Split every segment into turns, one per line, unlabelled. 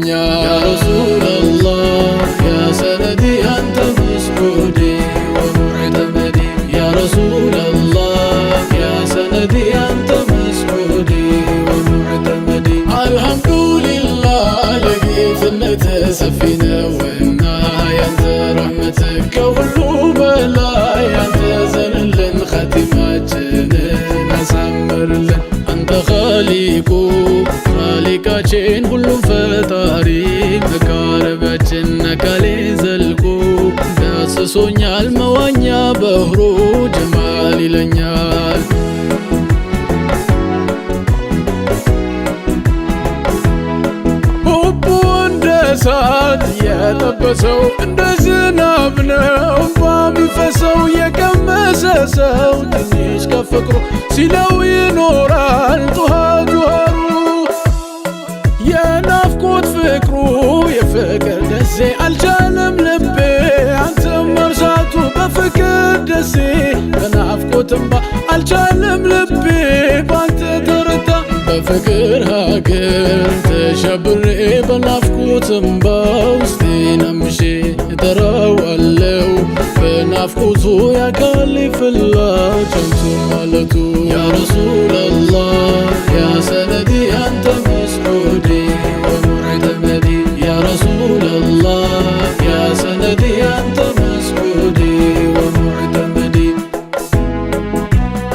يا رسول الله يا سندي أنت مسعودي ومعتمدي يا رسول الله يا سندي أنت مسعودي ومعتمدي الحمد لله لقيت النت سفينة والنهاية أنت رحمتك كل بلاي أنت زلل ختماتنا نسمر أنت خالقو خالقاتين كلهم ፈጣሪ መቃረባችን ነካሌ ዘልቆ ዳስሶኛል መዋኛ በህሩ ጀማል ይለኛል ሁቡ እንደ እሳት የለበሰው እንደ ዝናብ ነው በሚፈሰው የቀመሰ ሰው ትንሽ ከፍቅሩ ሲለው ይኖራል ጡሃ ጁሃሩ የናፍቆት ፍቅሩ የፍቅር ደሴ አልቻለም ልቤ አንተም መርሳቱ በፍቅር ደሴ በናፍቆት እንባ አልቻለም ልቤ ባንተ ተረታ በፍቅር ሀገር ተሸብሬ በናፍቆት እንባ ውስጤን አምሼ እጠራዋለሁ በናፍቆቱ ያካል ፍላጭ አንቱ ማለቱ ያ ረሱላላህ ያ ሰነዲ አንተ مسعودي ومعتمدي يا رسول الله يا سندي أنت مسعودي ومعتمدي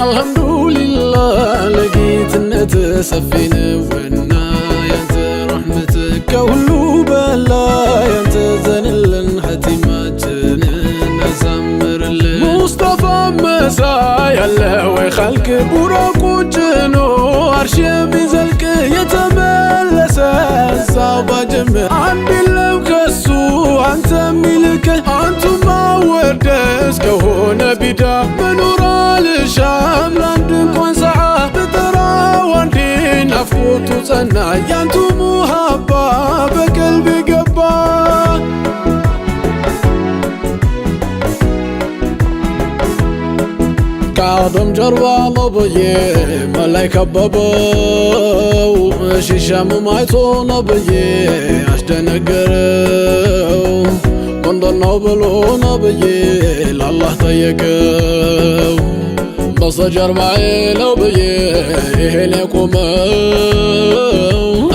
الحمد لله لقيت النت سفينة والناية أنت رحمتك كهلو بلاي أنت زنل حتماتنا نزمر مصطفى مسايا اللهوي خلق براقو جنو عرش بزلك يتملس الصعبة جمع عند اللو كسو أنت ملك أنتو ما وردس كهونا بدا منور الشام لندك وانسعى بترى واندين أفوتو سنة يانتو محبة بقلبي قبا كادم جروا لبيه ملايكة بابو شيشام مايتو نبيه أشتنقرو كندن نبلو نبيه لله تيكو بس جربعي لبيه إهليكم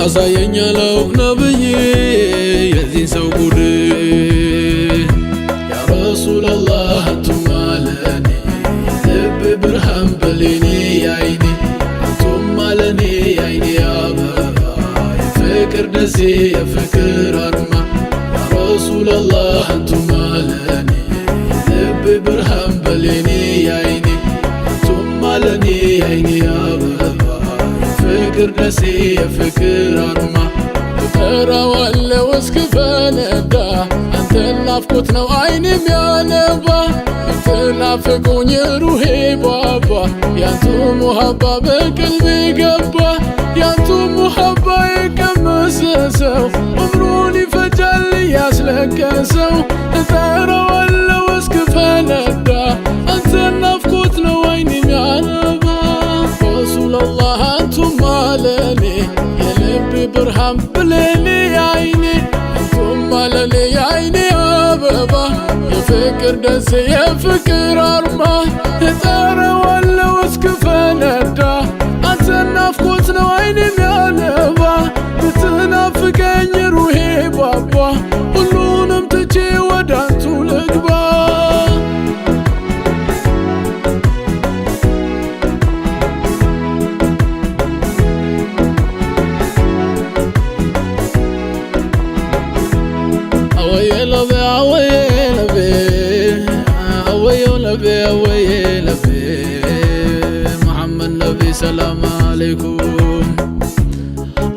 أساين لو نبيه يزين سوكوري يا رسول الله أنتم مالني برهم بليني يا عيني أنتم مالني يا عيني يا بابا يا فكر دسي يا فكر أرما يا رسول الله أنتم مالني لبي برهم بليني يا عيني أنتم مالني يا عيني يا بابا يا فكر دسي يا فكر أرما ترى ولا وسكف ندا أنت النافقوت نو عيني ميانبا تنافقوني روحي بابا يانتو محبة بقلبي قبا يانتو محبة يكمسسو عمروني فجلي يسلكسو ترى ولا وسكف ندا أنت النافقوت نو عيني ميانبا رسول الله أنتو مالني يا لبي برهم بليني يا عيني أنتو مالني يا عيني يا بابا يا فكر دس يا فكر أرما ترى ولا وسكف ندا أنت النافقوت نو عيني ميانبا بتنافقني روحي بابا كلونم تجي ودانتو لقبا محمد نبي سلام عليكم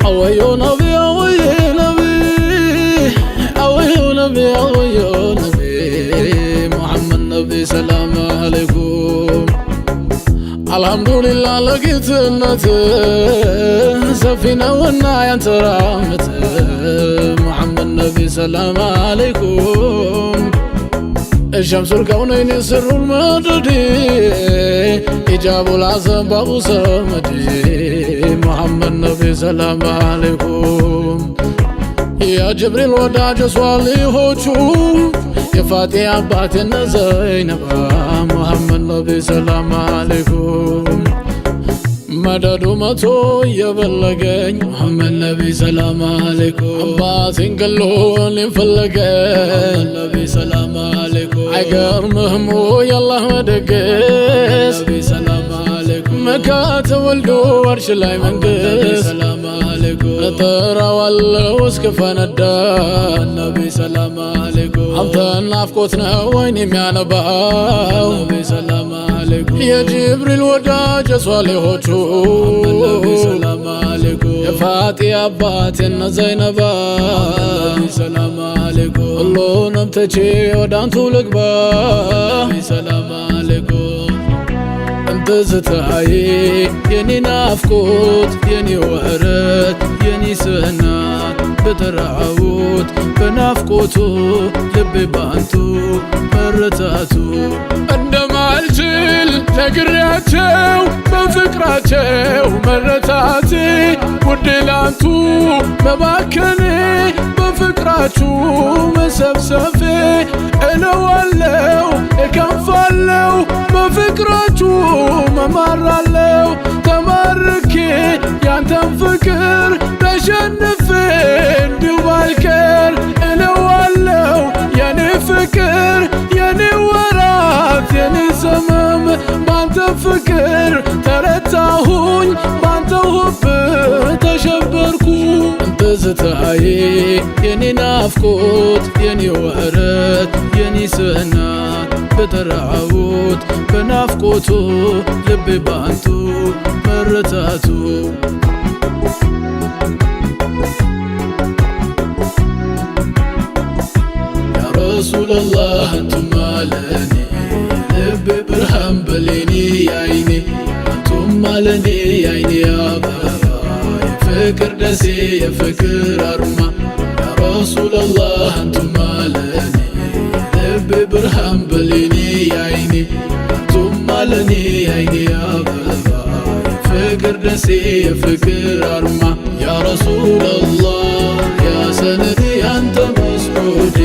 أويو نبي أويو نبي أويو نبي أويو نبي محمد نبي سلام عليكم الحمد لله لقيت النت سفينة والناية أنت رحمت محمد نبي سلام عليكم الشمس الكونين سر المدد إجاب العظم بابو سمدي محمد نبي سلام عليكم يا جبريل وداج صالحوቹ የፋጤ አባት እነ ዘይነባ ሙሐመድ ነቢ ሰላም አለይኩም መደዱ መቶ የበለገኝ ሙሐመድ ነቢ ሰላም አለይኩም አባቴን ገሎን ፈለገ ነቢ ሰላም አለይኩም አይገርምህም የአላህ መደገስ ነቢ ሰላም አለይኩም መካ ተወልዶ አርሽ ላይ መንግስት ሰላም አለይኩም እጠራዋለሁ እስክፈነዳ ነቢ ሰላም አለይኩም አንተ ናፍቆት ነው ወይን የሚያነባው ነቢ ሰላም አለይኩም የጅብሪል ወዳጅ ሷሊሆቹ ነቢ ሰላም አለይኩም የፋጤ አባት እነ ዘይነባ ነቢ ሰላም አለይኩም ሁሉንም ትቼ ወዳንቱ ልግባ ነቢ ሰላም አለይኩም ትዝታዬ የኔ ናፍቆት የኔ ወረት የኔ ስህናት በተራውት በናፍቆቱ ልቤ ባንቱ መረታቱ እንደማልችል ነግሬያቸው በፍቅራቸው መረታቴ ውዴ ላንቱ መባከኔ በፍቅራችሁ መሰብሰፌ እለዋለው እከንፋለው በፍቅራችሁ መማራለው ተማርኬ ያንተን ፍቅር ተሸንፌ እንዲሁ ባልቀር እለዋለው የኔ ፍቅር የኔ ወራት የኔ ዘመም ባንተ ፍቅር ተረታሁኝ ባንተ ውብ ተሸበርኩ ትዝታዬ የኔ ናፍቆት የኔ ወረት የኔ ስህናት በተራውት በናፍቆቱ ልቤ ባንቱ መረታቱ ያ ረሱላላህ አንቱማ ለኔ ልቤ ብርሃን በሌኒ ያይኔ አንቱማ ለኔ ያይኔ አበባ የፍቅር ደሴ የፍቅር አርማ ያ ረሱላላህ አንቱማ ለኔ ልቤ ብርሃን በሌኒ ያይኔ አንቱማ ለኔ ያይኔ አበባ የፍቅር ደሴ የፍቅር አርማ ያ ረሱላላህ ያ ሰነዴ አንተ መስዑዴ